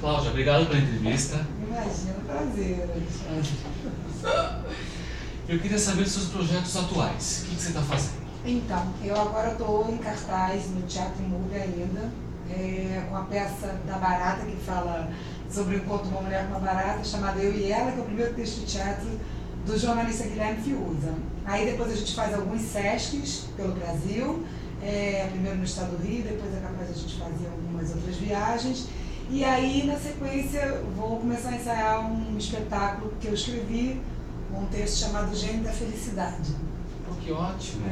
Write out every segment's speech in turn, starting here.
Cláudia, obrigado pela entrevista. Imagina, prazer, Alexandre. Eu queria saber dos seus projetos atuais. O que você está fazendo? Então, eu agora estou em cartaz no Teatro Imurbe ainda, com a peça da Barata, que fala sobre o encontro de uma mulher com uma barata, chamada Eu e Ela, que é o primeiro texto de teatro do jornalista Guilherme Fiuza. Aí depois a gente faz alguns sescs pelo Brasil, primeiro no estado do Rio, depois é capaz a gente fazer algumas outras viagens. E aí, na sequência, vou começar a ensaiar um espetáculo que eu escrevi, um texto chamado Gênio da Felicidade. Oh, que ótimo!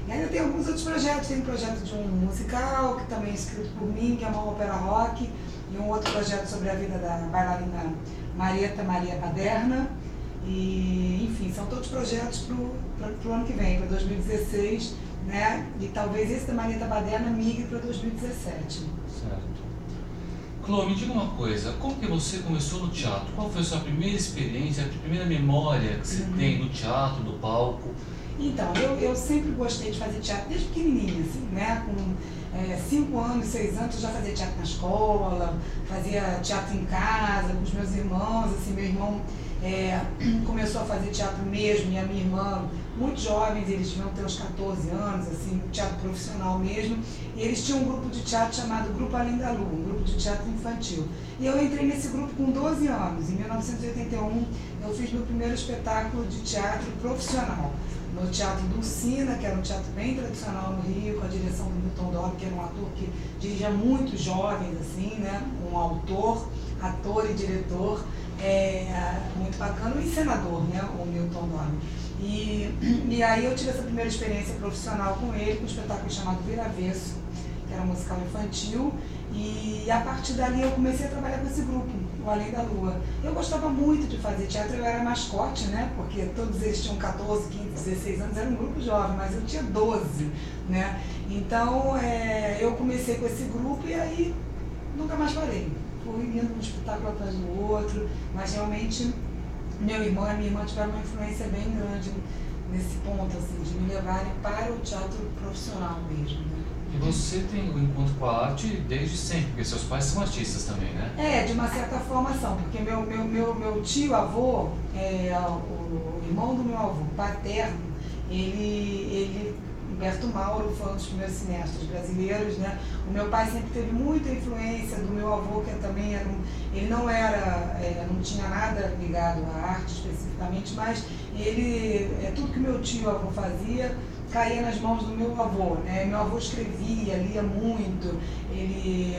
E ainda tem alguns outros projetos, tem um projeto de um musical, que também é escrito por mim, que é uma ópera rock, e um outro projeto sobre a vida da bailarina Marieta Maria Paderna. E, enfim, são todos projetos para o ano que vem, para 2016, né? E talvez esse da Marieta Paderna migre para 2017. Certo. Clô, me diga uma coisa, como que você começou no teatro? Qual foi a sua primeira experiência, a primeira memória que você tem do teatro, do palco? Então, eu sempre gostei de fazer teatro desde pequenininha, assim, né? Com 5 anos, 6 anos, eu já fazia teatro na escola, fazia teatro em casa, com os meus irmãos, assim, meu irmão começou a fazer teatro mesmo, e a minha irmã, muito jovens, eles deviam ter uns 14 anos, assim, teatro profissional mesmo, e eles tinham um grupo de teatro chamado Grupo Além da Lua, um grupo de teatro infantil. E eu entrei nesse grupo com 12 anos, em 1981 eu fiz meu primeiro espetáculo de teatro profissional, no Teatro Dulcina, que era um teatro bem tradicional no Rio, com a direção do Milton Dobre, que era um ator que dirigia muitos jovens, assim, né? Um autor, ator e diretor, muito bacana, um encenador, né? O Milton Dobre. E aí eu tive essa primeira experiência profissional com ele, com um espetáculo chamado Viravesso, que era um musical infantil, e a partir dali eu comecei a trabalhar com esse grupo, o Além da Lua. Eu gostava muito de fazer teatro, eu era mascote, né? Porque todos eles tinham 14, 15, 16 anos, era um grupo jovem, mas eu tinha 12, né? Então eu comecei com esse grupo e aí nunca mais parei. Fui indo um espetáculo atrás do outro, mas realmente meu irmão e minha irmã tiveram uma influência bem grande nesse ponto, assim, de me levarem para o teatro profissional mesmo, né? E você tem um encontro com a arte desde sempre, porque seus pais são artistas também, né? De uma certa forma são, porque meu tio-avô, o irmão do meu avô paterno, Humberto Mauro foi um dos primeiros cineastas brasileiros, né? O meu pai sempre teve muita influência do meu avô, que também ele não tinha nada ligado à arte especificamente, mas tudo que meu tio-avô fazia caía nas mãos do meu avô, né? Meu avô escrevia, lia muito, ele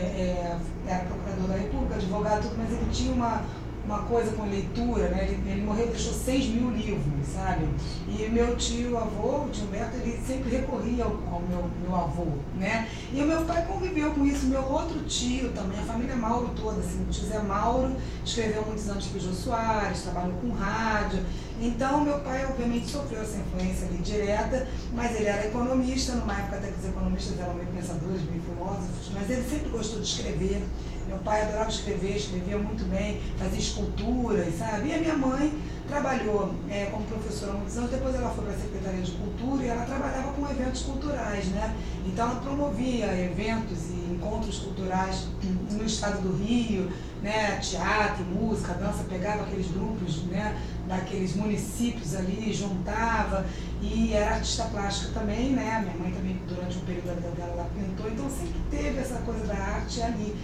era procurador da República, advogado, tudo, mas ele tinha uma coisa com leitura, né? Ele morreu, deixou 6 mil livros, sabe? E meu tio-avô, o tio Humberto, ele sempre recorria ao meu avô, né? E o meu pai conviveu com isso, meu outro tio também, a família Mauro toda, assim, o tio Zé Mauro escreveu muitos anos para o Jô Soares, trabalhou com rádio. Então, meu pai, obviamente, sofreu essa influência ali direta, mas ele era economista, numa época até que os economistas eram meio pensadores, meio filósofos, mas ele sempre gostou de escrever. Meu pai adorava escrever, escrevia muito bem, fazia esculturas, sabe? E a minha mãe trabalhou como professora há muitos anos, depois ela foi para a Secretaria de Cultura e ela trabalhava com eventos culturais, né? Então ela promovia eventos e encontros culturais no estado do Rio, né? Teatro, música, dança, pegava aqueles grupos, né? Daqueles municípios ali, juntava, e era artista plástica também, né? Minha mãe também, durante um período da vida dela, ela pintou, então sempre teve essa coisa da arte ali.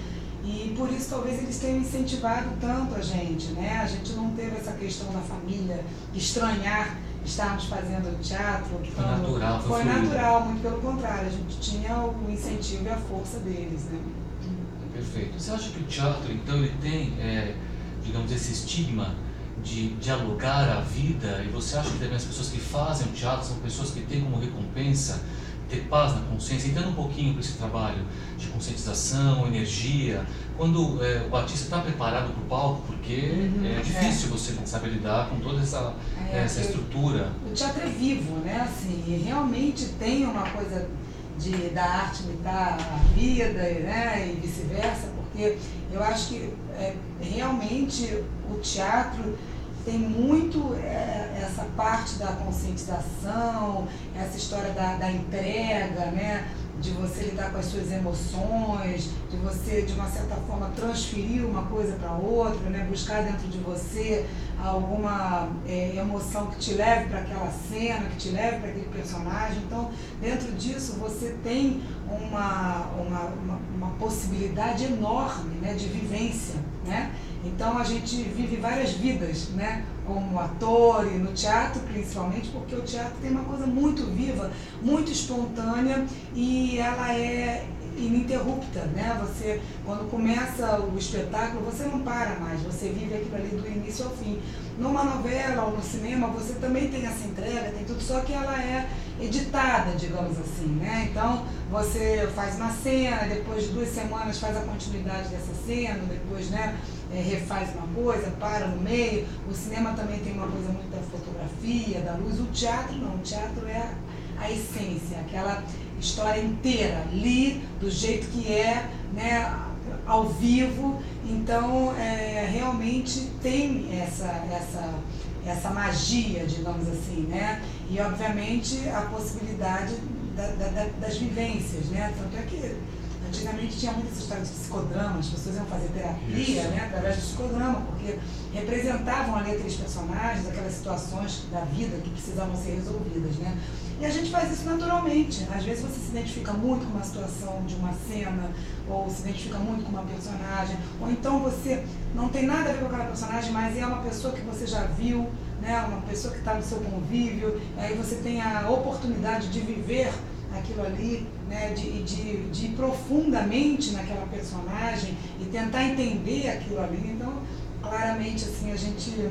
E por isso talvez eles tenham incentivado tanto a gente, né? A gente não teve essa questão da família estranhar estarmos fazendo teatro. Foi natural, foi natural, muito pelo contrário, a gente tinha o incentivo e a força deles, né? Perfeito. Você acha que o teatro, então, ele tem, digamos, esse estigma de dialogar a vida, e você acha que também as pessoas que fazem o teatro são pessoas que têm como recompensa ter paz na consciência, entrando um pouquinho para esse trabalho de conscientização, energia, quando o artista está preparado para o palco, porque é difícil você saber lidar com toda essa estrutura. O teatro é vivo, né? Assim, realmente tem uma coisa da arte imitar a vida, né? E vice-versa, porque eu acho que realmente o teatro tem muito essa parte da conscientização, essa história da entrega, né? De você lidar com as suas emoções, de você, de uma certa forma, transferir uma coisa para outra, né? Buscar dentro de você alguma emoção que te leve para aquela cena, que te leve para aquele personagem. Então, dentro disso, você tem uma possibilidade enorme, né, de vivência, né? Então, a gente vive várias vidas, né, como ator e no teatro principalmente, porque o teatro tem uma coisa muito viva, muito espontânea e ela é ininterrupta, né? Você, quando começa o espetáculo, você não para mais, você vive aquilo ali do início ao fim. Numa novela ou no cinema, você também tem essa entrega, tem tudo, só que ela é editada, digamos assim, né? Então, você faz uma cena, depois de 2 semanas faz a continuidade dessa cena, depois, né, refaz uma coisa, para no meio. O cinema também tem uma coisa muito da fotografia, da luz. O teatro não, o teatro é a essência, aquela história inteira, ali, do jeito que é, né, ao vivo. Então, realmente tem essa magia, digamos assim, né? E, obviamente, a possibilidade das vivências, né? Tanto é que antigamente tinha muita essa história de psicodrama, as pessoas iam fazer terapia, né, através do psicodrama, porque representavam ali aqueles personagens, aquelas situações da vida que precisavam ser resolvidas, né? E a gente faz isso naturalmente. Às vezes você se identifica muito com uma situação de uma cena, ou se identifica muito com uma personagem, ou então você não tem nada a ver com aquela personagem, mas é uma pessoa que você já viu, né, uma pessoa que está no seu convívio, aí você tem a oportunidade de viver aquilo ali, né, de ir profundamente naquela personagem e tentar entender aquilo ali. Então, claramente, assim, a gente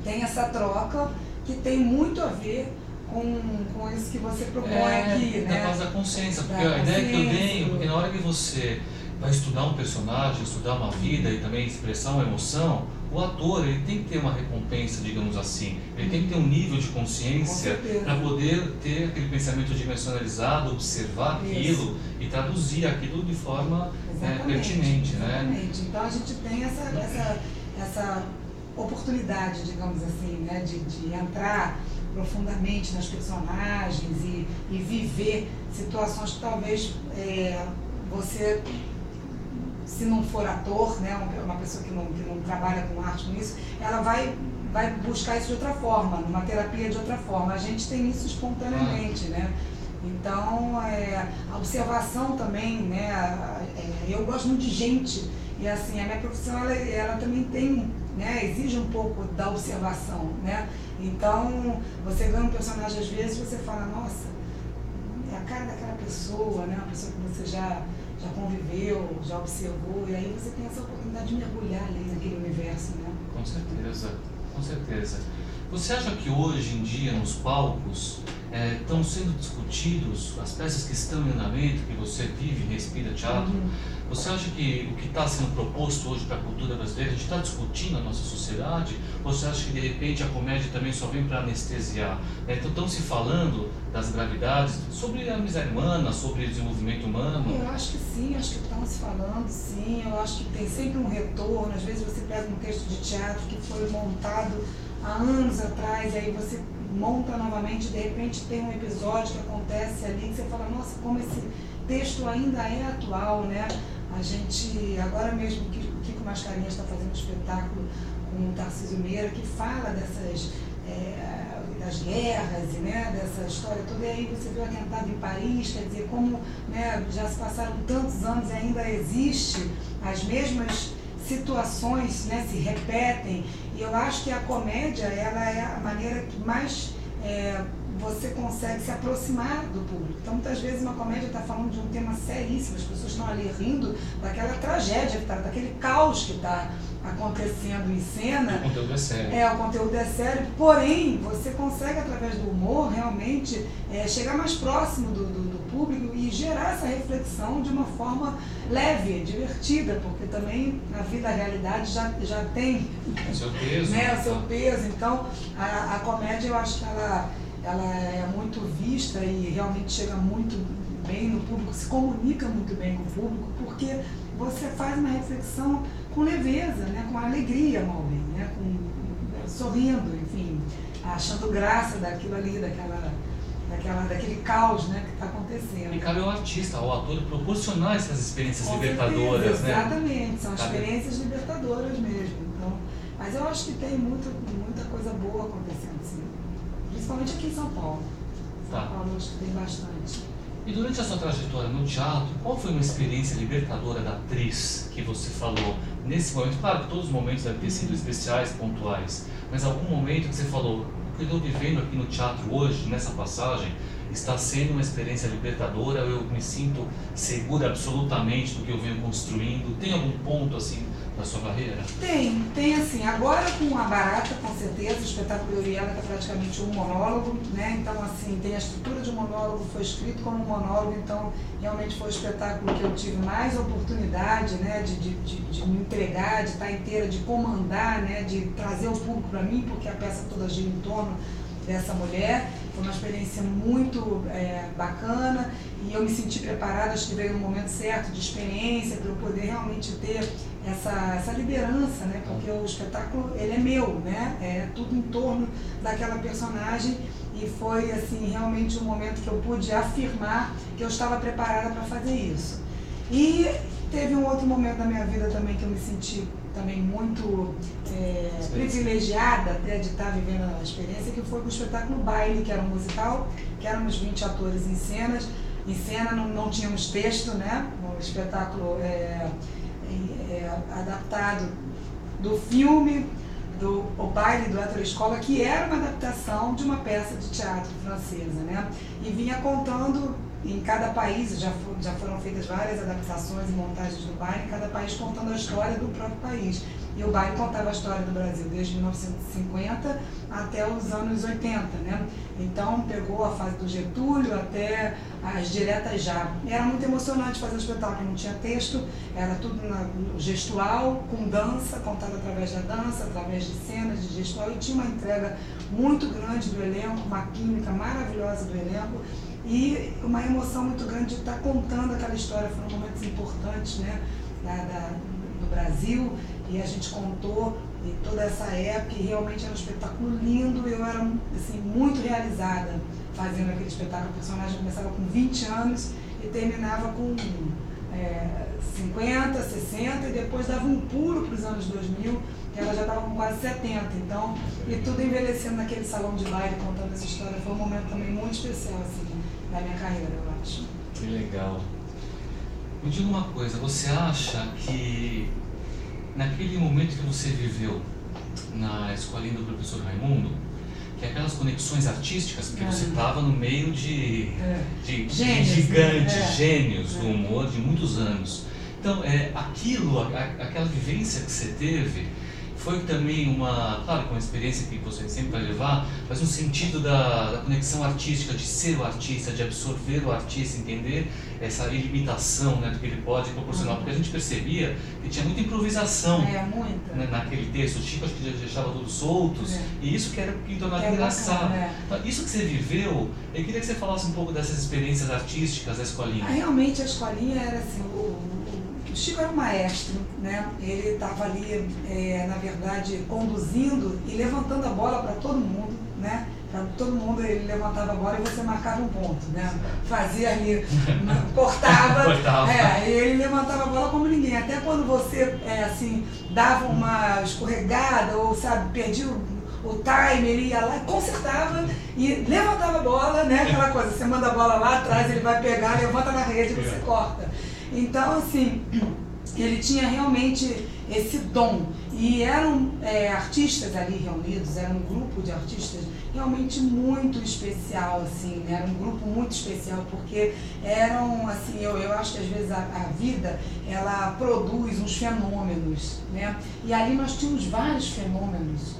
tem essa troca que tem muito a ver com isso que você propõe aqui, né? Da base da consciência, porque a ideia que eu tenho, porque na hora que você vai estudar um personagem, estudar uma vida e também expressar uma emoção, o ator ele tem que ter uma recompensa, digamos assim, ele tem que ter um nível de consciência para poder ter aquele pensamento dimensionalizado, observar aquilo e traduzir aquilo de forma pertinente, né? Então a gente tem essa oportunidade, digamos assim, né, de entrar profundamente nas personagens e viver situações que talvez você, se não for ator, né, uma pessoa que não trabalha com arte, com isso, ela vai buscar isso de outra forma, numa terapia de outra forma. A gente tem isso espontaneamente, né? Então, a observação também, né, eu gosto muito de gente, e assim, a minha profissão, ela também tem, né, exige um pouco da observação, né? Então, você ganha um personagem às vezes, você fala, nossa, é a cara daquela pessoa, né, uma pessoa que você já conviveu, já observou, e aí você tem essa oportunidade de mergulhar ali naquele universo, né? Com certeza, com certeza. Você acha que hoje em dia, nos palcos, estão sendo discutidos as peças que estão em andamento, que você vive e respira teatro? Você acha que o que está sendo proposto hoje para a cultura brasileira, a gente está discutindo a nossa sociedade? Ou você acha que de repente a comédia também só vem para anestesiar? Então estão se falando das gravidades, sobre a miséria humana, sobre o desenvolvimento humano? Eu acho que sim, acho que estão se falando, sim. Eu acho que tem sempre um retorno. Às vezes você pega um texto de teatro que foi montado há anos atrás, e aí você monta novamente, de repente tem um episódio que acontece ali, que você fala, nossa, como esse texto ainda é atual, né? A gente, agora mesmo, o Kiko Mascarenhas está fazendo um espetáculo com o Tarcísio Meira, que fala das guerras, né, dessa história toda, e aí você vê o atentado em Paris, quer dizer, como, né, já se passaram tantos anos e ainda existe as mesmas situações, né, se repetem, e eu acho que a comédia, ela é a maneira que mais você consegue se aproximar do público. Então, muitas vezes uma comédia está falando de um tema seríssimo, as pessoas estão ali rindo daquela tragédia que está, daquele caos que está acontecendo em cena. O conteúdo é sério. O conteúdo é sério, porém, você consegue, através do humor, realmente chegar mais próximo do público e gerar essa reflexão de uma forma leve, divertida, porque também a vida, a realidade já tem o seu peso. Né, o seu peso. Então, a comédia, eu acho que ela é muito vista e realmente chega muito bem no público, se comunica muito bem com o público, porque você faz uma reflexão com leveza, né, com alegria, Maureen, né, sorrindo, enfim, achando graça daquilo ali, daquele caos, né, que está acontecendo. E cabe ao artista, ao ator, proporcionar essas experiências Com libertadoras, certeza, né? Exatamente, são experiências libertadoras mesmo. Então, mas eu acho que tem muita coisa boa acontecendo, sim. Principalmente aqui em São Paulo. São Paulo eu acho que tem bastante. E durante a sua trajetória no teatro, qual foi uma experiência libertadora da atriz que você falou nesse momento? Claro que todos os momentos devem ter sido especiais, pontuais, mas algum momento que você falou, o que eu estou vivendo aqui no teatro hoje, nessa passagem, está sendo uma experiência libertadora, eu me sinto segura absolutamente do que eu venho construindo. Tem algum ponto assim na sua carreira? Tem assim, agora com a Barata, com certeza, o espetáculo Eu e Ela está praticamente um monólogo, né? Então assim, tem a estrutura de um monólogo, foi escrito como um monólogo, então realmente foi o espetáculo que eu tive mais oportunidade, né, de me entregar, de estar inteira, de comandar, né, de trazer o público para mim, porque a peça toda gira em torno dessa mulher. Foi uma experiência muito bacana e eu me senti preparada, acho que veio no momento certo de experiência para eu poder realmente ter essa liderança, né? Porque o espetáculo ele é meu, né? É tudo em torno daquela personagem e foi assim realmente um momento que eu pude afirmar que eu estava preparada para fazer isso. E teve um outro momento da minha vida também que eu me senti também muito privilegiada até de estar vivendo a experiência, que foi com o espetáculo Baile, que era um musical, que éramos 20 atores em cena, não tínhamos texto, né? O espetáculo adaptado do filme O Baile do Hétero Escola, que era uma adaptação de uma peça de teatro francesa, né? E vinha contando em cada país, já foram feitas várias adaptações e montagens do baile, em cada país contando a história do próprio país. E o baile contava a história do Brasil desde 1950 até os anos 80, né? Então pegou a fase do Getúlio até as diretas já. Era muito emocionante fazer o espetáculo, não tinha texto, era tudo gestual, com dança, contado através da dança, através de cenas, de gestual, e tinha uma entrega muito grande do elenco, uma química maravilhosa do elenco, e uma emoção muito grande de estar contando aquela história. Foram momentos importantes, né, do Brasil, e a gente contou e toda essa época, e realmente era um espetáculo lindo. Eu era assim, muito realizada fazendo aquele espetáculo. O personagem começava com 20 anos e terminava com 50, 60, e depois dava um pulo para os anos 2000, que ela já estava com quase 70, então, e tudo envelhecendo naquele salão de baile, contando essa história. Foi um momento também muito especial, assim, da minha carreira, eu acho. Que legal. Me diga uma coisa, você acha que naquele momento que você viveu na escolinha do professor Raimundo, que aquelas conexões artísticas, porque você estava no meio de gigantes, gênios do humor de muitos anos. Então, aquela vivência que você teve, foi também claro, uma experiência que você sempre vai levar, mas no sentido da conexão artística, de ser o artista, de absorver o artista, entender essa ilimitação, né, do que ele pode proporcionar, porque a gente percebia que tinha muita improvisação né, naquele texto. O Chico acho que já deixava tudo soltos, e isso que era que tornava engraçado. Então, isso que você viveu, eu queria que você falasse um pouco dessas experiências artísticas da escolinha. Realmente a escolinha era assim, o Chico era um maestro, né? Ele estava ali, na verdade, conduzindo e levantando a bola para todo mundo, né? Para todo mundo ele levantava a bola e você marcava um ponto, né? Fazia ali, cortava, e ele levantava a bola como ninguém. Até quando você, assim, dava uma escorregada ou, sabe, perdia o time, ele ia lá e consertava e levantava a bola, né? Aquela coisa, você manda a bola lá atrás, ele vai pegar, levanta na rede e você corta. Então, assim, ele tinha realmente esse dom. E eram artistas ali reunidos, era um grupo de artistas realmente muito especial, assim, né? Era um grupo muito especial, porque eram, assim, eu acho que às vezes a vida, ela produz uns fenômenos, né? E ali nós tínhamos vários fenômenos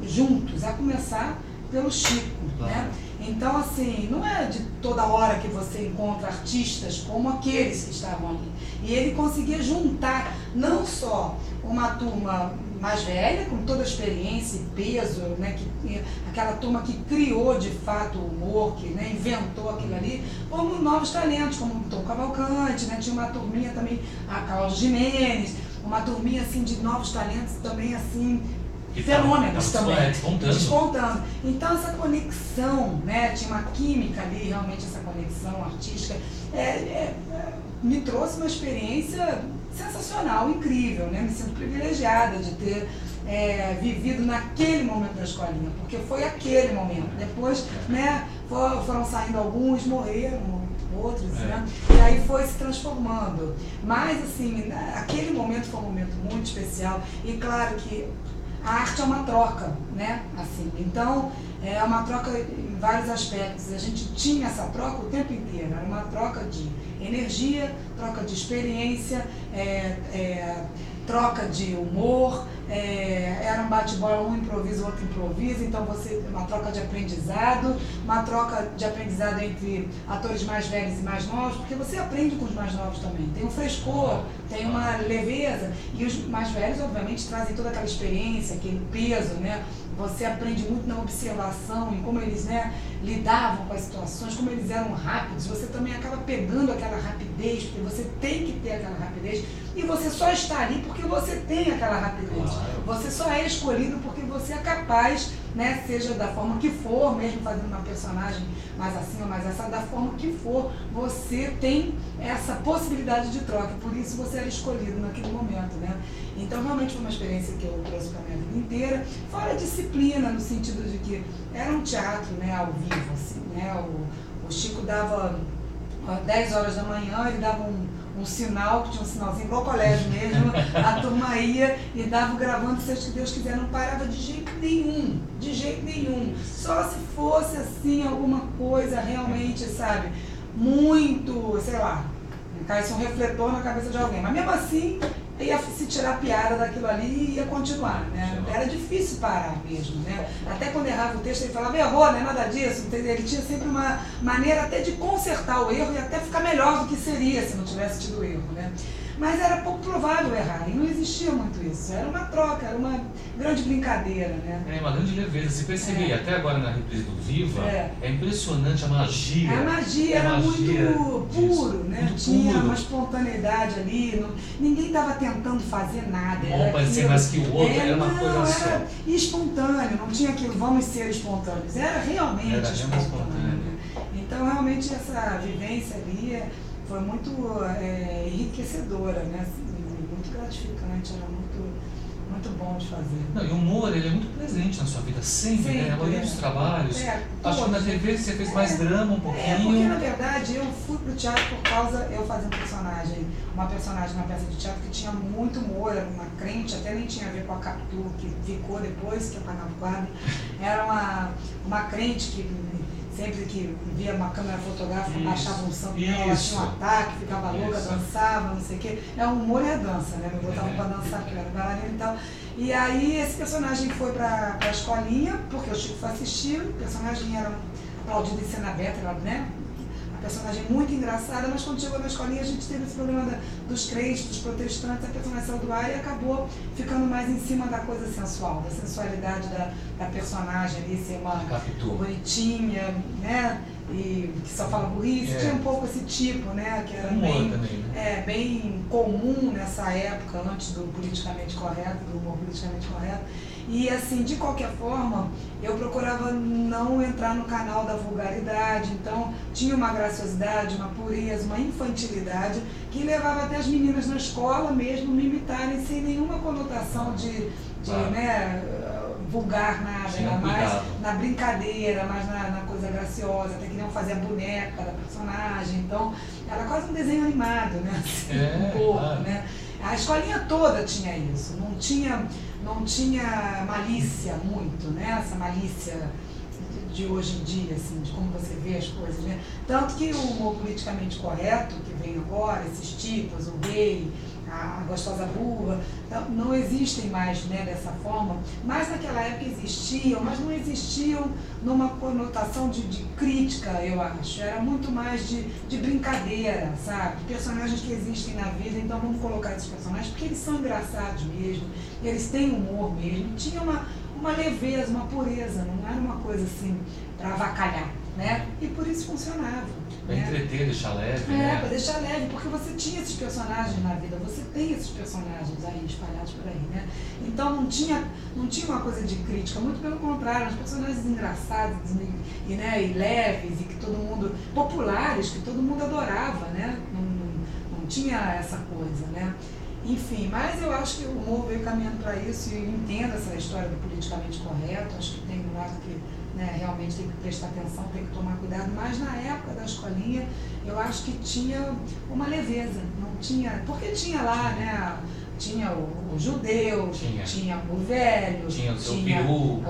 juntos, a começar pelo Chico, né? Então, assim, não é de toda hora que você encontra artistas como aqueles que estavam ali. E ele conseguia juntar não só uma turma mais velha, com toda a experiência e peso, né, aquela turma que criou de fato o humor, que, né, inventou aquilo ali, como novos talentos, como o Tom Cavalcante, né, tinha uma turminha também, a Carlos Gimenez, uma turminha assim de novos talentos também assim, fenômenos também, despontando. Então essa conexão, né, tinha uma química ali, realmente essa conexão artística, me trouxe uma experiência sensacional, incrível, né? Me sinto privilegiada de ter vivido naquele momento da escolinha, porque foi aquele momento. Depois, né, foram saindo alguns, morreram outros, né? E aí foi se transformando. Mas, assim, aquele momento foi um momento muito especial. E claro que a arte é uma troca, né? Assim, então, é uma troca em vários aspectos. A gente tinha essa troca o tempo inteiro. Era uma troca de energia, troca de experiência, troca de humor, era um bate-bola, um improvisa, o outro improvisa, então uma troca de aprendizado entre atores mais velhos e mais novos, porque você aprende com os mais novos também, tem um frescor, tem uma leveza, e os mais velhos obviamente trazem toda aquela experiência, aquele peso, né? Você aprende muito na observação, em como eles, né, lidavam com as situações, como eles eram rápidos, você também acaba pegando aquela rapidez, porque você tem que ter aquela rapidez, e você só está ali porque você tem aquela rapidez. Você só é escolhido porque você é capaz, né, seja da forma que for, mesmo fazendo uma personagem mais assim ou mais essa, da forma que for, você tem essa possibilidade de troca, por isso você era escolhido naquele momento, né? Então realmente foi uma experiência que eu trouxe para a minha vida inteira, fora a disciplina, no sentido de que era um teatro, né, ao vivo, assim, né? O Chico dava 10 horas da manhã, ele dava um sinal, que tinha um sinalzinho igual colégio mesmo, a turma ia e dava gravando, seja que Deus quiser, não parava de jeito nenhum, só se fosse assim, alguma coisa realmente, sabe, muito, sei lá, caísse um refletor na cabeça de alguém, mas mesmo assim, ia se tirar a piada daquilo ali e ia continuar, né? Era difícil parar mesmo, né? Até quando errava o texto, ele falava, errou, não é nada disso, entendeu? Ele tinha sempre uma maneira até de consertar o erro e até ficar melhor do que seria se não tivesse tido erro, né? Mas era pouco provável errar, e não existia muito isso. Era uma troca, era uma grande brincadeira, né? É uma grande leveza. Se perceber, até agora na reprise do Viva, é impressionante a magia. A magia era muito puro, né? Muito tinha puro. Uma espontaneidade ali, ninguém estava tentando fazer nada. Um parecia mais que o outro, era uma coisa só. Era espontâneo, não tinha aquilo, vamos ser espontâneos. Era realmente espontâneo. Então, realmente, essa vivência ali foi muito enriquecedora, né? Assim, muito gratificante, era muito bom de fazer. Não, e o humor, ele é muito presente na sua vida, sempre, né? A maioria dos trabalhos. Acho que na TV você fez mais drama um pouquinho. Porque, na verdade, eu fui pro teatro por causa, eu fazia uma personagem na peça de teatro que tinha muito humor, era uma crente, até nem tinha a ver com a Capitu, que ficou depois, que apagava o quadro. Era uma crente que sempre que via uma câmera fotográfica, baixava um santo dela, ela tinha um ataque, ficava louca, dançava, não sei o quê. É o humor e a dança, né? Me botavam pra dançar, porque eu era bailarina e tal. E aí esse personagem foi pra escolinha, porque o Chico foi assistir, o personagem era aplaudido em cena aberta, né? A personagem muito engraçada, mas quando chegou na escolinha a gente teve esse problema dos crentes, dos protestantes, a personagem saiu do ar e acabou ficando mais em cima da coisa sensual, da sensualidade da personagem ali, ser uma bonitinha, né? E que só fala burrice, tinha um pouco esse tipo, né? Que era bem comum nessa época, antes do politicamente correto, do humor politicamente correto. E assim, de qualquer forma, eu procurava não entrar no canal da vulgaridade, então tinha uma graciosidade, uma pureza, uma infantilidade que levava até as meninas na escola mesmo me imitarem sem nenhuma conotação de né, vulgar nada, era mais na brincadeira, mais na coisa graciosa, até queriam fazer a boneca da personagem, então era quase um desenho animado, né? Assim, um pouco, né? A escolinha toda tinha isso, não tinha malícia muito, né? Essa malícia de hoje em dia, assim, de como você vê as coisas, né? Tanto que o humor politicamente correto que vem agora, esses tipos, o gay, a gostosa burra, não existem mais, né, dessa forma, mas naquela época existiam, mas não existiam numa conotação de crítica, eu acho, era muito mais de brincadeira, sabe? Personagens que existem na vida, então vamos colocar esses personagens, porque eles são engraçados mesmo, eles têm humor mesmo, tinha uma leveza, uma pureza, não era uma coisa assim para avacalhar, né? E por isso funcionava. Pra entreter, deixar leve, né? Pra deixar leve, porque você tinha esses personagens na vida, você tem esses personagens aí espalhados por aí, né? Então não tinha uma coisa de crítica, muito pelo contrário, os personagens engraçados e leves e que todo mundo, populares, que todo mundo adorava, né? Não tinha essa coisa, né? Enfim, mas eu acho que o humor veio caminhando para isso e eu entendo essa história do politicamente correto, acho que tem um lado que realmente tem que prestar atenção, tem que tomar cuidado, mas na época da escolinha eu acho que tinha uma leveza, não tinha, porque tinha lá, né, tinha o judeu, tinha o velho, tinha o seu peru,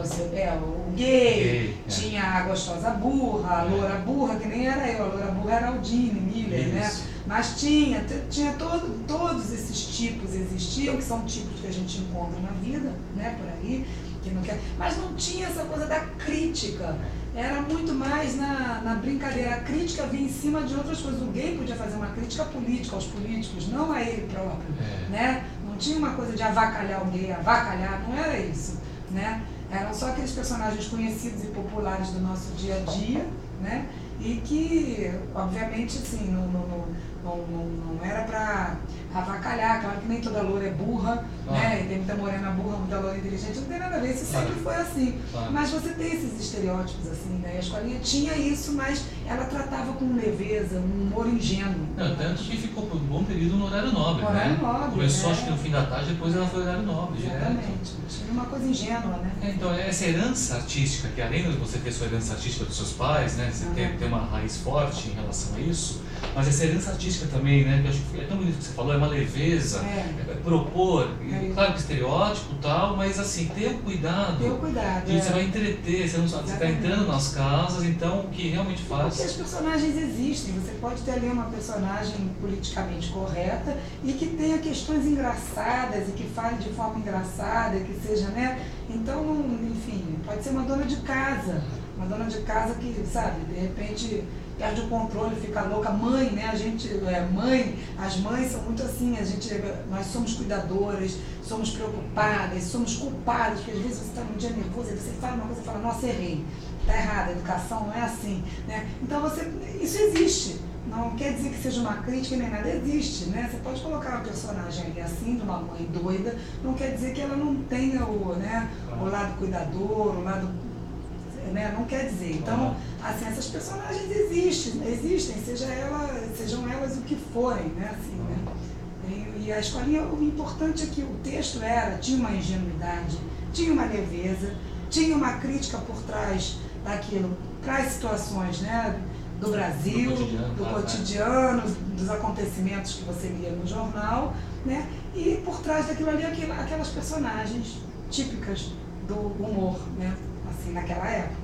o gay, tinha a gostosa burra, a loura burra, que nem era eu, a loura burra era Aldine Miller, né? Mas tinha todos esses tipos existiam, que são tipos que a gente encontra na vida, né, por aí, que não quer, mas não tinha essa coisa da crítica, era muito mais na brincadeira. A crítica vinha em cima de outras coisas. O gay podia fazer uma crítica política aos políticos, não a ele próprio, né? Não tinha uma coisa de avacalhar o gay, não era isso, né? Eram só aqueles personagens conhecidos e populares do nosso dia a dia, né? E que, obviamente, assim, não era para avacalhar. Claro que nem toda loura é burra, né? E tem muita morena burra, muita loura inteligente, não tem nada a ver, isso sempre foi assim. Mas você tem esses estereótipos, assim, né? A escolinha tinha isso, mas ela tratava com leveza, um humor ingênuo. Tanto que ficou por um bom período no horário nobre, horário nobre, começou acho que no fim da tarde, depois ela foi horário nobre, exatamente. Tinha uma coisa ingênua, né? Então, essa herança artística, que além de você ter sua herança artística dos seus pais, né? Você ter uma raiz forte em relação a isso, mas essa herança artística também, né? Que eu acho que é tão bonito que você falou, é uma leveza, propor, claro que estereótipo e tal, mas assim, ter o cuidado. Você vai entreter, você está entrando nas casas, então o que realmente faz. Porque os personagens existem, você pode ter ali uma personagem politicamente correta e que tenha questões engraçadas e que fale de forma engraçada, que seja, né? Então, enfim, pode ser uma dona de casa que, sabe, de repente perde o controle, fica louca. Mãe, né? A gente as mães são muito assim, nós somos cuidadoras, somos preocupadas, somos culpadas, porque às vezes você está num dia nervoso e você fala uma coisa e fala, nossa, errei, está errado, a educação não é assim, né? Então isso existe. Não quer dizer que seja uma crítica nem nada, existe, né? Você pode colocar uma personagem ali assim, de uma mãe doida, não quer dizer que ela não tenha o lado cuidador, o lado... Né? Não quer dizer. Então, assim, essas personagens existem, sejam elas o que forem, né? Assim, né? E a escolinha, o importante é que o texto tinha uma ingenuidade, tinha uma leveza, tinha uma crítica por trás daquilo, para as situações, né? Do Brasil, do cotidiano, dos acontecimentos que você lia no jornal, né? E por trás daquilo ali, aquelas personagens típicas do humor, né? Assim, naquela época.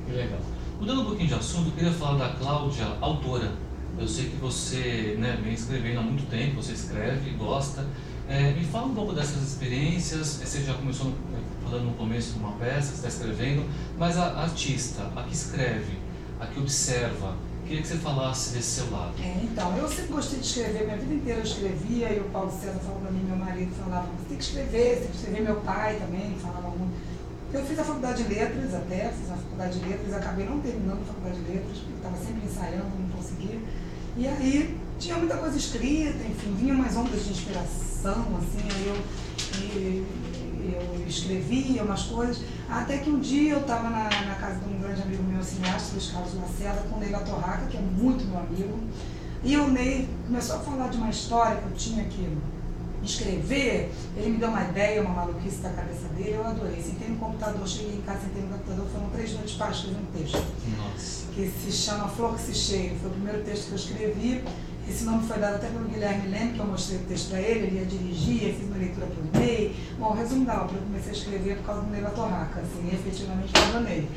Que legal. Mudando um pouquinho de assunto, eu queria falar da Cláudia, autora. Eu sei que você vem escrevendo há muito tempo, você escreve, gosta. Me fala um pouco dessas experiências. Você já começou falando no começo uma peça, você está escrevendo, mas a artista, a que escreve, a que observa, queria que você falasse desse seu lado. Então, eu sempre gostei de escrever, minha vida inteira eu escrevia, e o Paulo César falou para mim, meu marido falava, você tem que escrever, meu pai também falava muito. Eu fiz a faculdade de letras acabei não terminando a faculdade de letras, porque estava sempre ensaiando, não conseguia. E aí tinha muita coisa escrita, enfim, vinha umas ondas de inspiração, assim, aí eu escrevia umas coisas, até que um dia eu estava na casa de um grande amigo meu, cineasta, Luiz Carlos Lacerda, com o Ney Torraca, que é muito meu amigo, e o Ney começou a falar de uma história que eu tinha que escrever, ele me deu uma ideia, uma maluquice da cabeça dele, eu adorei. Sentei no computador, cheguei em casa, sentei no computador, foram 3 noites para escrever um texto. Nossa. Que se chama Flor que se cheira, foi o primeiro texto que eu escrevi. Esse nome foi dado até pelo Guilherme Leme, que eu mostrei o texto para ele ia dirigir, fiz uma leitura para o Ney. Bom, resumo da obra, eu comecei a escrever por causa do Ney Torraca, assim, efetivamente por causa do Ney.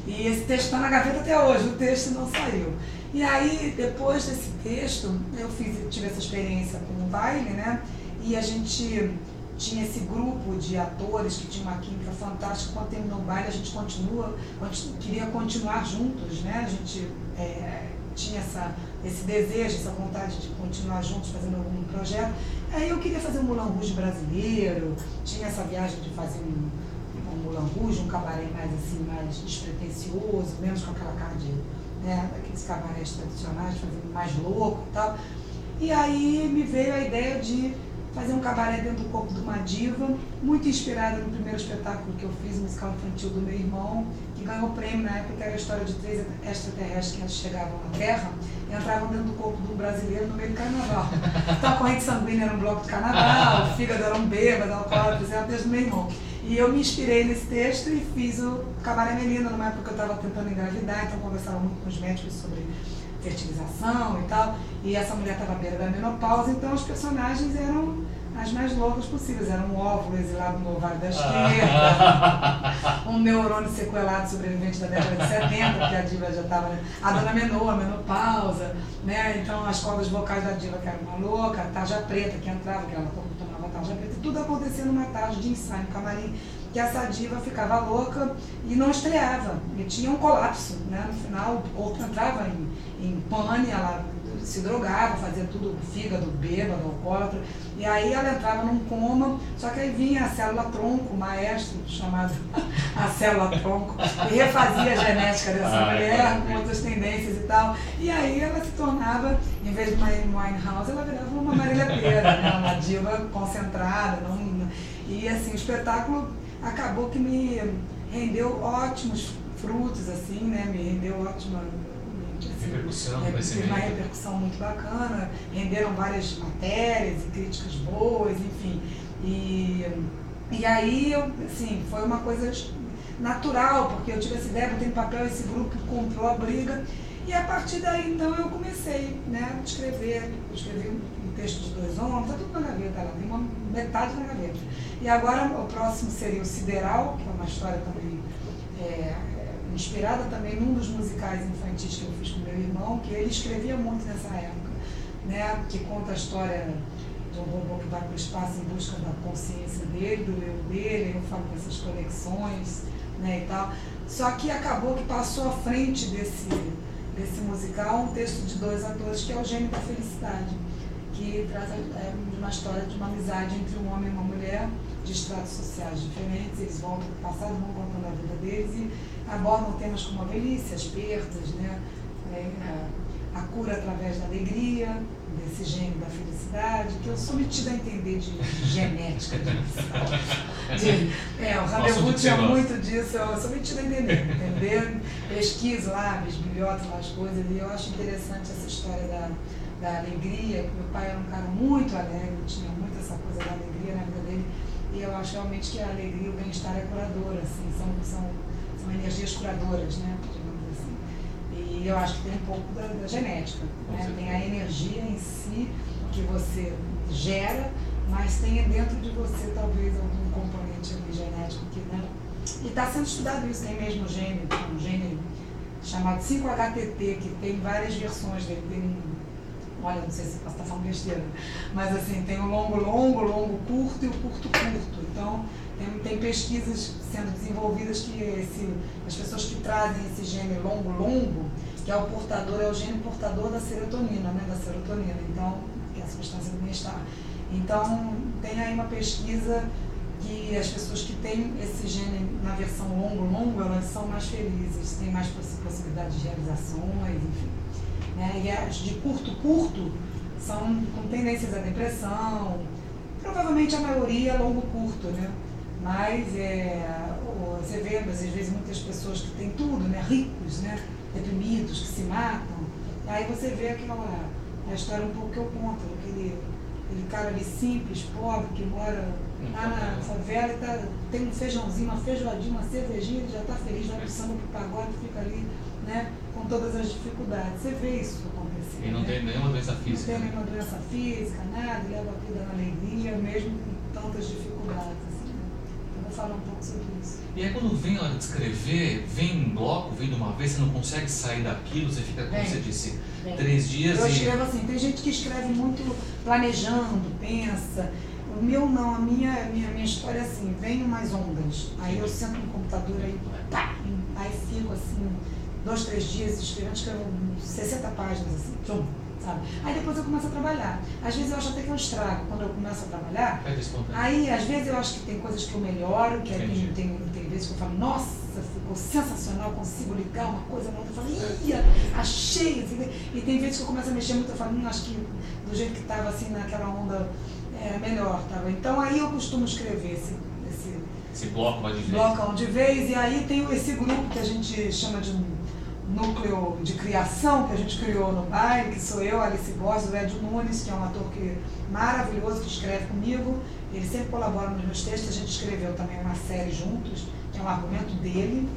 E esse texto está na gaveta até hoje, o texto não saiu. E aí, depois desse texto, eu tive essa experiência com o baile, né? E a gente tinha esse grupo de atores que tinha uma química fantástica. Quando terminou o baile, a gente queria continuar juntos, né? A gente tinha esse desejo, essa vontade de continuar juntos fazendo algum projeto. Aí eu queria fazer um Moulin Rouge brasileiro, tinha essa viagem de fazer um Moulin Rouge, um cabaré mais assim, mais despretensioso, menos com aquela cara né, daqueles cabarés tradicionais, fazendo mais louco e tal. E aí me veio a ideia de fazer um cabaré dentro do corpo de uma diva, muito inspirada no primeiro espetáculo que eu fiz, musical infantil do meu irmão, que ganhou prêmio na época, que era a história de 3 extraterrestres que antes chegavam à Terra e entravam dentro do corpo de um brasileiro no meio do carnaval. Então a corrente sanguínea era um bloco de carnaval, o fígado era um bêbado, alcoólatra, era o texto do meu irmão. E eu me inspirei nesse texto e fiz o Cabaré Melina, numa época que eu estava tentando engravidar, então conversava muito com os médicos sobre fertilização e tal, e essa mulher estava à beira da menopausa, então os personagens eram as mais loucas possíveis, era um óvulo exilado no ovário da esquerda, um neurônio sequelado sobrevivente da década de 70, porque a diva já estava, a dona Menor, a menopausa, né? Então as cordas vocais da diva que era uma louca, a tarja preta que entrava, que ela tomava tarja preta, tudo acontecia numa tarde de ensaio no camarim, que essa diva ficava louca e não estreava, e tinha um colapso, né? No final o corpo entrava em pane, ela se drogava, fazia tudo, fígado, bêbado, alcoólatra, e aí ela entrava num coma, só que aí vinha a célula-tronco, o maestro chamado a célula-tronco, e refazia a genética dessa mulher com outras tendências e tal, e aí ela se tornava, em vez de uma Winehouse, ela virava uma Marília Pêra, né? Uma diva concentrada, e assim, o espetáculo acabou que me rendeu ótimos frutos, assim, né? Me rendeu ótima repercussão, teve uma repercussão muito bacana, renderam várias matérias e críticas boas, enfim. E aí, assim, foi uma coisa natural, porque eu tive essa ideia, botei no papel, esse grupo comprou a briga, e a partir daí, então, eu comecei, né, a escrever. Eu escrevi um texto de 2 homens, tá tudo na gaveta lá, tem uma metade na gaveta. E agora, o próximo seria o Sideral, que é uma história também inspirada também num dos musicais infantis que eu fiz com meu irmão, que ele escrevia muito nessa época, né, que conta a história de um robô que vai para o espaço em busca da consciência dele, do eu dele, eu falo dessas conexões, né, e tal. Só que acabou que passou à frente desse musical um texto de 2 atores, que é o Gênio da Felicidade, que traz uma história de uma amizade entre um homem e uma mulher, de estratos sociais diferentes, eles voltam para o passado, vão contando a vida deles e abordam temas como a velhice, as perdas, né? A cura através da alegria, desse gênio da felicidade, que eu sou metida a entender de genética, o Rendezvous tinha muito disso, eu sou metida a entender, pesquiso lá, bisbilhoto lá as coisas, e eu acho interessante essa história da alegria, que meu pai era um cara muito alegre, tinha muito essa coisa da alegria na vida dele, e eu acho realmente que a alegria e o bem-estar é curadora, assim, são energias curadoras, né, digamos assim. E eu acho que tem um pouco da genética, né? Tem a energia em si que você gera, mas tem dentro de você talvez algum componente ali genético que, né? E está sendo estudado isso, tem mesmo um gene chamado 5-HTT, que tem várias versões dele, tem olha, não sei se posso estar falando besteira, mas assim, tem o longo, curto e o curto. Então, tem pesquisas sendo desenvolvidas que as pessoas que trazem esse gene longo, que é o gene portador da serotonina, né, então, que é a substância do bem-estar. Então, tem aí uma pesquisa que as pessoas que têm esse gene na versão longo, elas são mais felizes, têm mais possibilidade de realizações, enfim. Né? E as de curto são com tendências à depressão, provavelmente a maioria é longo-curto, né? Mas você vê, às vezes, muitas pessoas que têm tudo, né? Ricos, né? Deprimidos, que se matam, aí você vê a história um pouco que eu conto, aquele cara ali simples, pobre, que mora lá na favela e tem um feijãozinho, uma feijoadinha, uma cervejinha, ele já está feliz, vai pro samba, pro pagode, fica ali, né, com todas as dificuldades. Você vê isso acontecer. E não tem nenhuma doença física. Não tem nenhuma doença física, nada, leva a vida na alegria, mesmo com tantas dificuldades. Assim, né? Eu vou falar um pouco sobre isso. E aí quando vem a hora de escrever, vem em bloco, vem de uma vez, você não consegue sair daquilo, você fica, como você disse, 3 dias Eu escrevo assim, tem gente que escreve muito planejando, pensa. O meu não, a minha história é assim, vem umas ondas, aí eu sento no computador, aí fico assim, 2, 3 dias escrevo 60 páginas assim, sabe? Aí depois eu começo a trabalhar. Às vezes eu acho até que eu estrago quando eu começo a trabalhar. Aí às vezes eu acho que tem coisas que eu melhoro, que tem vezes que eu falo, nossa, ficou sensacional, consigo ligar uma coisa, uma outra, eu falei, achei, assim, e tem vezes que eu começo a mexer muito, eu falo, acho que do jeito que estava assim naquela onda, melhor, tava. Então aí eu costumo escrever esse bloco vai de vez. Blocão de vez, e aí tem esse grupo que a gente chama de núcleo de criação, que a gente criou no baile, que sou eu, Alice Borges, o Edio Nunes, que é um ator maravilhoso, que escreve comigo, ele sempre colabora nos meus textos, a gente escreveu também uma série juntos, que é um argumento dele,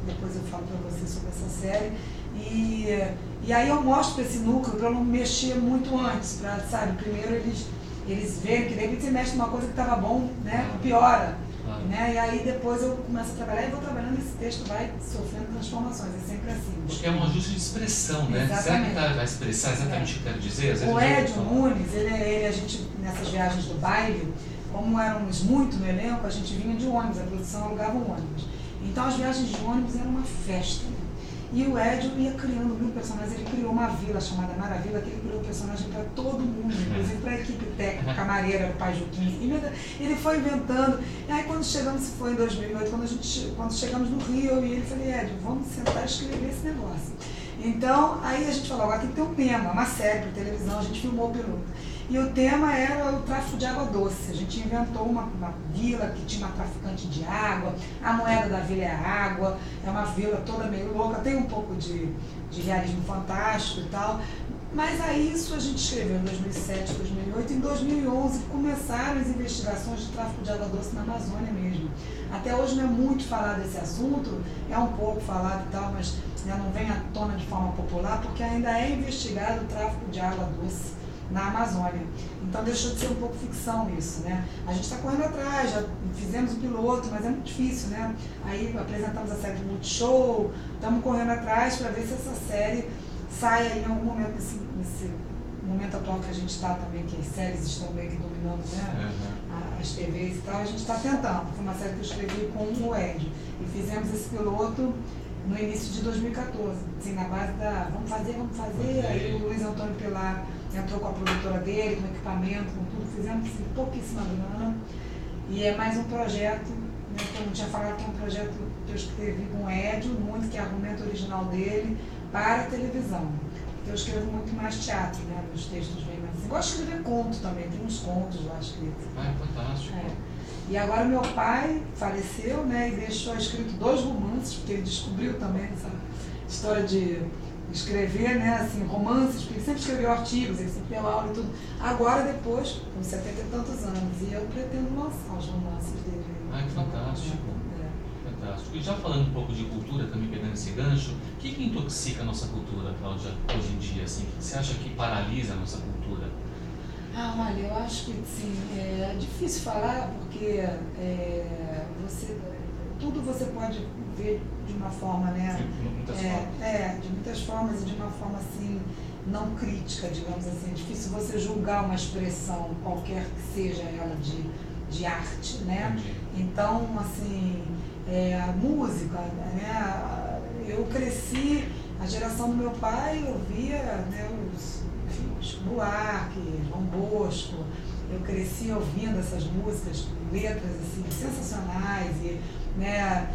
depois eu falo para você sobre essa série, e aí eu mostro para esse núcleo, para eu não mexer muito antes, para, sabe, primeiro eles verem que de repente você mexe numa coisa que estava bom, né, piora. Né? E aí depois eu começo a trabalhar e vou trabalhando, esse texto vai sofrendo transformações, é sempre assim. Porque é um ajuste de expressão, né? Exatamente. Será que vai expressar exatamente o que eu quero dizer? Às vezes o Edio Nunes, a gente, nessas viagens do baile, como éramos muito no elenco, a gente vinha de ônibus, a produção alugava um ônibus. Então as viagens de ônibus eram uma festa. E o Edio ia criando mil personagens, ele criou uma vila chamada Maravilha, que ele criou personagem para todo mundo, inclusive para a equipe técnica, camareira, o pai Juquinho. Ele foi inventando. E aí quando chegamos, foi em 2008, quando chegamos no Rio, eu e ele falei, Edio, vamos sentar e escrever esse negócio. Então, aí a gente falou, agora tem que ter um tema, uma série para televisão, a gente filmou o piloto. E o tema era o tráfico de água doce. A gente inventou uma vila que tinha uma traficante de água, a moeda da vila é a água, é uma vila toda meio louca, tem um pouco de realismo fantástico e tal. Mas aí isso a gente escreveu em 2007, 2008, em 2011 começaram as investigações de tráfico de água doce na Amazônia mesmo. Até hoje não é muito falado desse assunto, é um pouco falado e tal, mas não vem à tona de forma popular, porque ainda é investigado o tráfico de água doce na Amazônia. Então deixou de ser um pouco ficção isso, né? A gente está correndo atrás, já fizemos o piloto, mas é muito difícil, né? Aí apresentamos a série do Multishow, estamos correndo atrás para ver se essa série sai aí em algum momento, nesse momento atual que a gente está também, que as séries estão meio que dominando, né? As TVs e tal, a gente está tentando. Foi uma série que eu escrevi com o Edio e fizemos esse piloto no início de 2014, assim, na base da vamos fazer, aí o Luiz Antônio Pilar entrou com a produtora dele, com equipamento, com tudo, fizemos assim, pouquíssima grana, e é mais um projeto, né, que eu não tinha falado, que é um projeto que eu escrevi com o Edio, muito que é argumento original dele, para a televisão. Porque eu escrevo muito mais teatro, né, meus textos vêm mais assim. Gosto de escrever conto também, tem uns contos lá escritos. Fantástico. E agora meu pai faleceu, né, e deixou escrito 2 romances, porque ele descobriu também essa história de escrever, né, assim, romances, porque ele sempre escreveu artigos, ele sempre deu aula e tudo. Agora, depois, com 70 e tantos anos, e eu pretendo lançar os romances dele. Que fantástico. Fantástico. E já falando um pouco de cultura, também pegando esse gancho, o que intoxica a nossa cultura, Cláudia, hoje em dia? Assim, o que você acha que paralisa a nossa cultura? Olha, eu acho que sim, é difícil falar porque tudo você pode ver de uma forma, né? De muitas formas. De muitas formas e de uma forma assim, não crítica, digamos assim. É difícil você julgar uma expressão, qualquer que seja ela, de arte, né? Entendi. Então, assim, a música, né? Eu cresci, a geração do meu pai ouvia, né, os Buarque, João Bosco. Eu cresci ouvindo essas músicas, letras assim, sensacionais, e, né,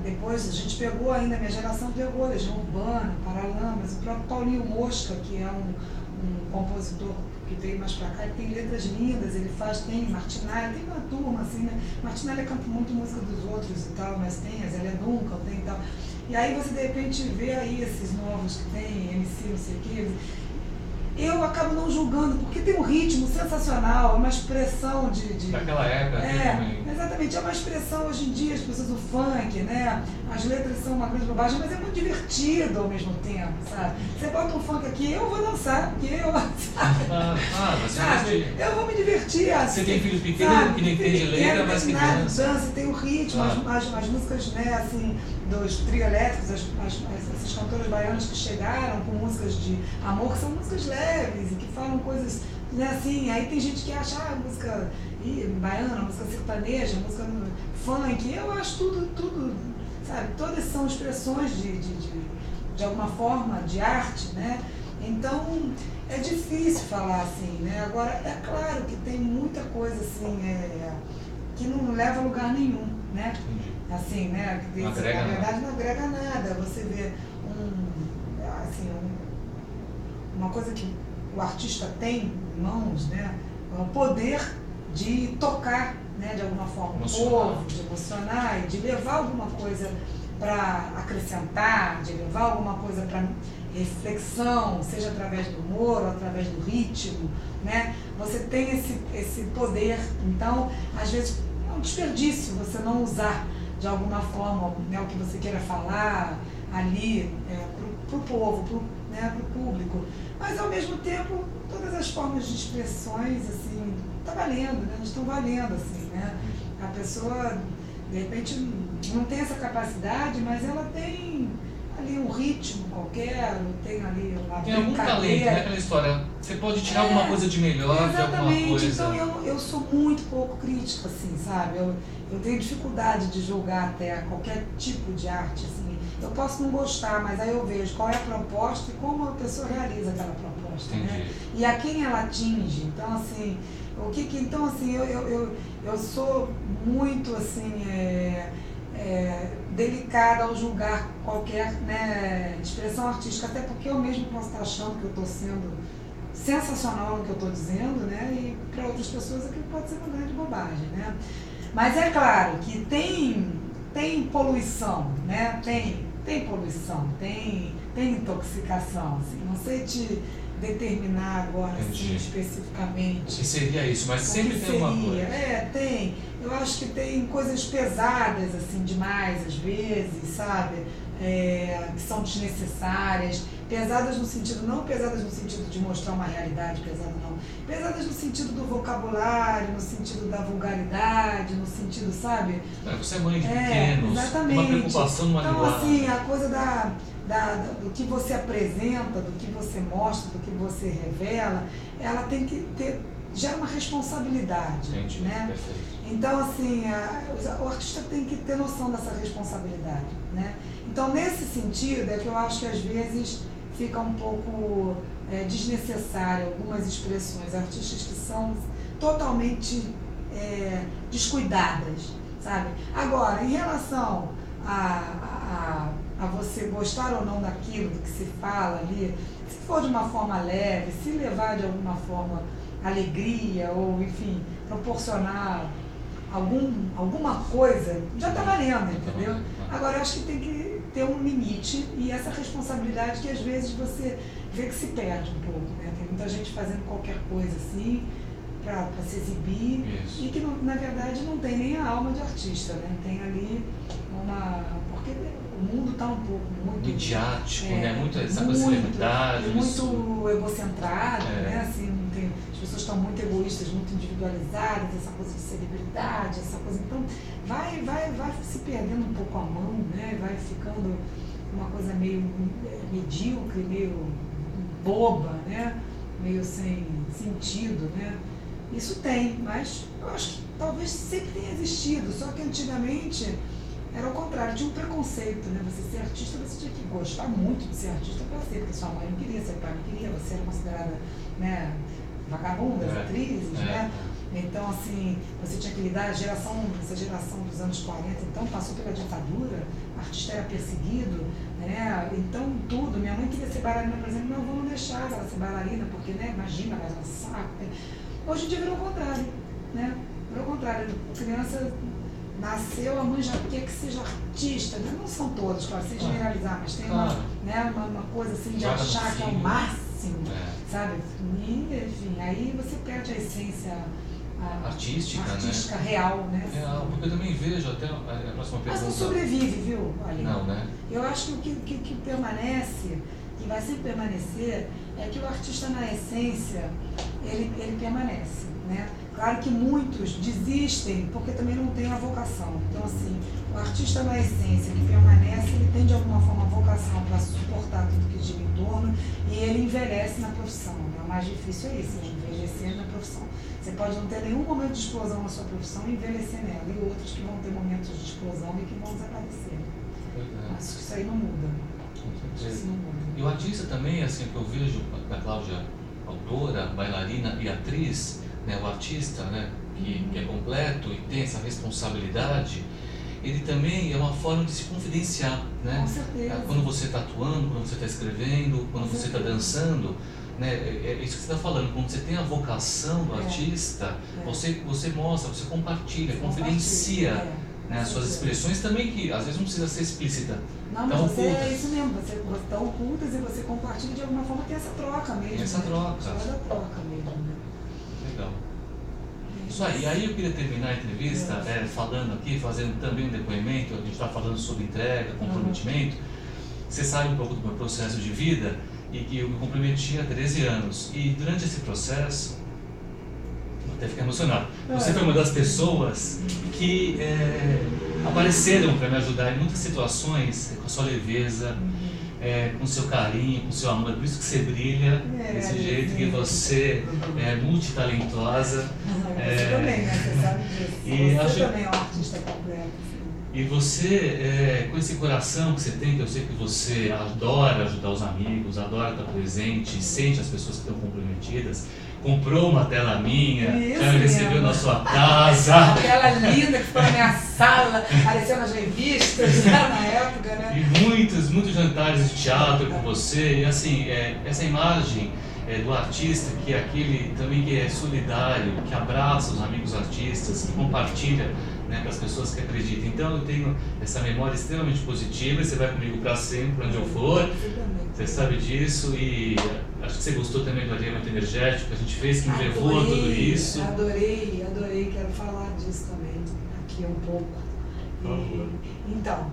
depois a gente pegou ainda, minha geração pegou Legião Urbana, Paralamas, o próprio Paulinho Mosca, que é um compositor que veio mais pra cá, ele tem letras lindas, tem Martinalha, tem uma turma assim, né? Martinalha canta muito música dos outros e tal, mas tem a Zélia Duncan, tem e tal. E aí você de repente vê aí esses novos que tem, MC, não sei o quê. Eu acabo não julgando, porque tem um ritmo sensacional, é uma expressão Daquela época também. Exatamente, é uma expressão hoje em dia, as pessoas do funk, né? As letras são uma grande bobagem, mas é muito divertido ao mesmo tempo, sabe? Você bota um funk aqui, eu vou dançar, porque eu, sabe? Eu vou me divertir. Você tem filho pequeno que não entende letra, mas que dança, tem o ritmo, as músicas, né, assim, dos trio elétricos, essas cantoras baianas que chegaram com músicas de amor, que são músicas leves e que falam coisas, né, assim, aí tem gente que acha música baiana, música sertaneja, música funk, eu acho tudo, sabe, todas são expressões de alguma forma de arte, né, então é difícil falar assim, né, agora é claro que tem muita coisa assim, que não leva a lugar nenhum, né? Entendi. Assim, né? Não agrega na verdade nada. não agrega nada. Você vê uma coisa que o artista tem em mãos, né? É o poder de tocar, né? De alguma forma, o povo, de emocionar e de levar alguma coisa para acrescentar, de levar alguma coisa para reflexão, seja através do humor ou através do ritmo, né? Você tem esse poder. Então, às vezes, é um desperdício você não usar de alguma forma, né, o que você queira falar ali para o povo, para o público. Mas, ao mesmo tempo, todas as formas de expressões, assim, tá valendo, né? Estão valendo, assim, né? A pessoa, de repente, não tem essa capacidade, mas ela tem ali um ritmo qualquer, tem ali uma Tem algum talento, né? Aquela história, você pode tirar alguma coisa de melhor de alguma coisa. Então eu sou muito pouco crítica, assim, sabe? Eu tenho dificuldade de julgar até qualquer tipo de arte, assim. Eu posso não gostar, mas aí eu vejo qual é a proposta e como a pessoa realiza aquela proposta, né? E a quem ela atinge. Então, assim, então, assim, eu sou muito, assim, delicada ao julgar qualquer, né, expressão artística, até porque eu mesmo posso estar achando que eu estou sendo sensacional no que eu estou dizendo, né? E para outras pessoas aquilo pode ser uma grande bobagem, né? Mas é claro que tem poluição, né? Tem poluição, tem intoxicação, assim. Não sei te determinar agora, assim, especificamente. O que seria isso? Mas sempre tem uma coisa. Tem. Eu acho que tem coisas pesadas, assim, demais, às vezes, sabe? Que são desnecessárias. Pesadas no sentido, não pesadas no sentido de mostrar uma realidade pesada, não. Pesadas no sentido do vocabulário, no sentido da vulgaridade, no sentido, sabe? Você é mãe de pequenos, exatamente. Uma preocupação numa linguagem. Então, assim, a coisa do que você apresenta, do que você mostra, do que você revela, ela tem que gera uma responsabilidade. Entendi, né? Perfeito. Então, assim, o artista tem que ter noção dessa responsabilidade, né? Então, nesse sentido, é que eu acho que às vezes fica um pouco desnecessário algumas expressões artísticas que são totalmente descuidadas, sabe? Agora, em relação a você gostar ou não daquilo do que se fala ali, se for de uma forma leve, se levar de alguma forma alegria ou, enfim, proporcionar alguma coisa, já está valendo, entendeu? Agora, eu acho que tem que ter um limite e essa responsabilidade que às vezes você vê que se perde um pouco, né? Tem muita gente fazendo qualquer coisa assim para se exibir. Isso. E que, na verdade, não tem nem a alma de artista, né? Tem ali porque o mundo está um pouco muito midiático, né? Muito essa coisa de celebridade. Muito egocentrado, né? Assim, as pessoas estão muito egoístas, muito individualizadas, essa coisa de celebridade, essa coisa. Então, vai se perdendo um pouco a mão, né? Vai ficando uma coisa meio medíocre, meio boba, né? Meio sem sentido, né? Isso tem, mas eu acho que talvez sempre tenha existido, só que antigamente era o contrário, tinha um preconceito, né? Você ser artista, você tinha que gostar muito de ser artista para ser, porque sua mãe não queria, seu pai não queria, você era considerada, né, vagabunda, atrizes, né? Então, assim, você tinha que lidar, essa geração dos anos 40, então passou pela ditadura, o artista era perseguido, né? Então, tudo. Minha mãe queria ser bailarina, por exemplo, não, vamos deixar ela ser bailarina, porque, né, imagina, vai dar um saco. Hoje em dia virou o contrário, né? Virou o contrário, a criança nasceu, a mãe já quer que seja artista, né? Não são todos, claro, sem generalizar, mas tem uma coisa assim de achar que é o máximo, sabe? E, enfim, aí você perde a essência artística real, né? Real, porque eu também vejo até a próxima pergunta. Mas não sobrevive, viu, Aline? Não, né? Eu acho que o que permanece, que vai sempre permanecer, é que o artista, na essência, ele permanece, né? Claro que muitos desistem porque também não tem a vocação. Então, assim, o artista, na essência, que permanece, ele tem de alguma forma a vocação para suportar tudo que gira em torno e ele envelhece na profissão, né? O mais difícil é isso, né? Envelhecer na profissão. Você pode não ter nenhum momento de explosão na sua profissão e envelhecer nela, e outros que vão ter momentos de explosão e que vão desaparecer. Mas isso aí não muda. Isso não muda. E o artista também, assim, que eu vejo da Cláudia, autora, bailarina e atriz, né, o artista, né, que é completo e tem essa responsabilidade, ele também é uma forma de se confidenciar, né? Com certeza. Quando você está atuando, quando você está escrevendo, quando você está dançando, né? É isso que você está falando. Quando você tem a vocação do artista, você mostra, você compartilha, confidencia, né? As suas expressões também, que às vezes não precisa ser explícita. Não, mas você é isso mesmo, você está ocultas e você compartilha de alguma forma, tem essa troca mesmo. Tem essa troca. Só da troca mesmo, né? Legal. Isso aí. Aí eu queria terminar a entrevista falando aqui, fazendo também um depoimento. A gente está falando sobre entrega, comprometimento. Você sabe um pouco do meu processo de vida e que eu me comprometi há 13 anos. E durante esse processo, vou até ficar emocionado, você foi uma das pessoas que apareceram para me ajudar em muitas situações, com a sua leveza, com o seu carinho, com o seu amor. Por isso que você brilha desse jeito, que você é multitalentosa. Você também, né? Você sabe disso. E você também é um artista completo. E você, com esse coração que você tem, que eu sei que você adora ajudar os amigos, adora estar presente, sente as pessoas que estão comprometidas, comprou uma tela minha, já me recebeu na sua casa. Aquela linda que ficou na minha sala, apareceu nas revistas na época, né? E muitos jantares de teatro com você, e assim, essa imagem do artista, que é aquele também que é solidário, que abraça os amigos artistas, que compartilha, né, para as pessoas que acreditam. Então eu tenho essa memória extremamente positiva, e você vai comigo para sempre, onde eu for, você sabe disso, e acho que você gostou também do alinhamento energético que a gente fez, que me levou a tudo isso. Adorei, quero falar disso também aqui um pouco. Então,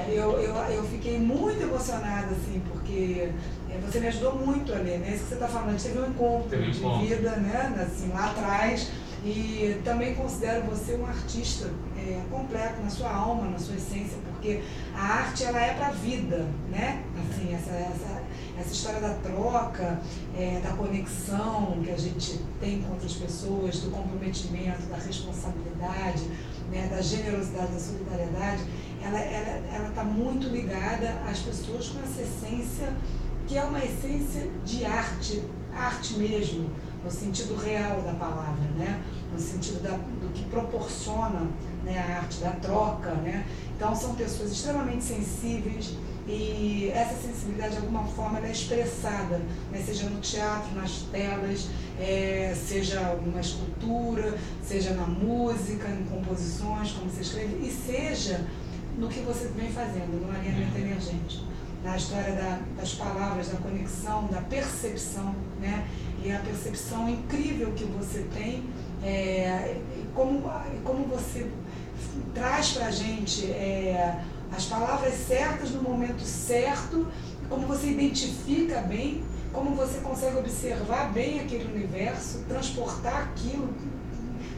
eu fiquei muito emocionada, assim, porque você me ajudou muito ali, né? Isso que você está falando, a gente teve um encontro de vida, né? Assim, lá atrás, e também considero você um artista completo na sua alma, na sua essência, porque a arte, ela é para a vida, né? Assim, essa história da troca, da conexão que a gente tem com outras pessoas, do comprometimento, da responsabilidade, né, da generosidade, da solidariedade, ela está muito ligada às pessoas com essa essência, que é uma essência de arte mesmo, no sentido real da palavra, né? No sentido do que proporciona, né, a arte da troca, né? Então são pessoas extremamente sensíveis, e essa sensibilidade de alguma forma ela é expressada, né? Seja no teatro, nas telas, seja numa escultura, seja na música, em composições, como você escreve, e seja no que você vem fazendo, no alinhamento energético, na história das palavras, da conexão, da percepção, né? E a percepção incrível que você tem, como você traz para a gente as palavras certas no momento certo, como você identifica bem, como você consegue observar bem aquele universo, transportar aquilo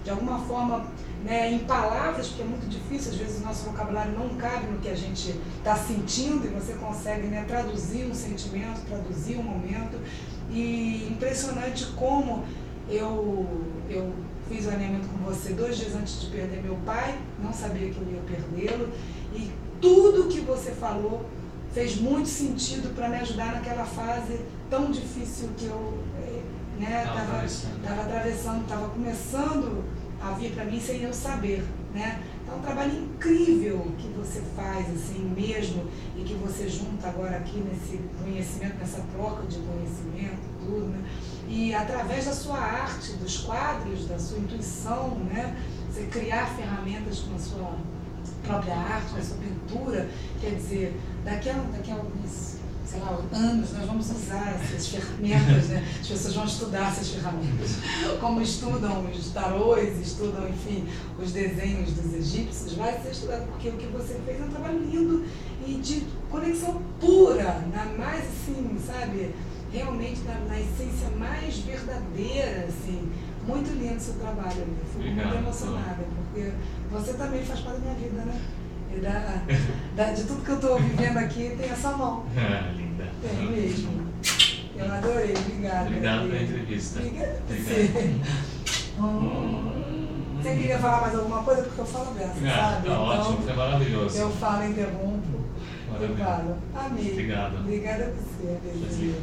de alguma forma, né, em palavras, porque é muito difícil, às vezes o nosso vocabulário não cabe no que a gente está sentindo, e você consegue, né, traduzir um sentimento, traduzir um momento. E impressionante como eu fiz o alinhamento com você 2 dias antes de perder meu pai, não sabia que eu ia perdê-lo, e tudo que você falou fez muito sentido para me ajudar naquela fase tão difícil que eu estava atravessando, estava começando a vir para mim sem eu saber, né? Então, é um trabalho incrível que você faz, assim mesmo, e que você junta agora aqui nesse conhecimento, nessa troca de conhecimento, tudo, né? E através da sua arte, dos quadros, da sua intuição, né? Você criar ferramentas com a sua própria arte, com a sua pintura, quer dizer, daqui a alguns, sei lá, anos nós vamos usar essas ferramentas, né? As pessoas vão estudar essas ferramentas, como estudam os tarôs, estudam, enfim, os desenhos dos egípcios, vai ser estudado, porque o que você fez é um trabalho lindo e de conexão pura, mais assim, sabe, realmente na essência mais verdadeira, assim. Muito lindo o seu trabalho, eu fico muito emocionada, porque você também faz parte da minha vida, né? E de tudo que eu estou vivendo aqui, tem essa mão. Linda. Tem mesmo. Eu adorei, obrigada. Obrigado pela entrevista. Obrigada. Você queria falar mais alguma coisa? Porque eu falo dessa, sabe? Tá ótimo, foi maravilhoso. Eu falo, interrompo. Eu falo. Amei. Obrigado. Obrigada a você, beijo.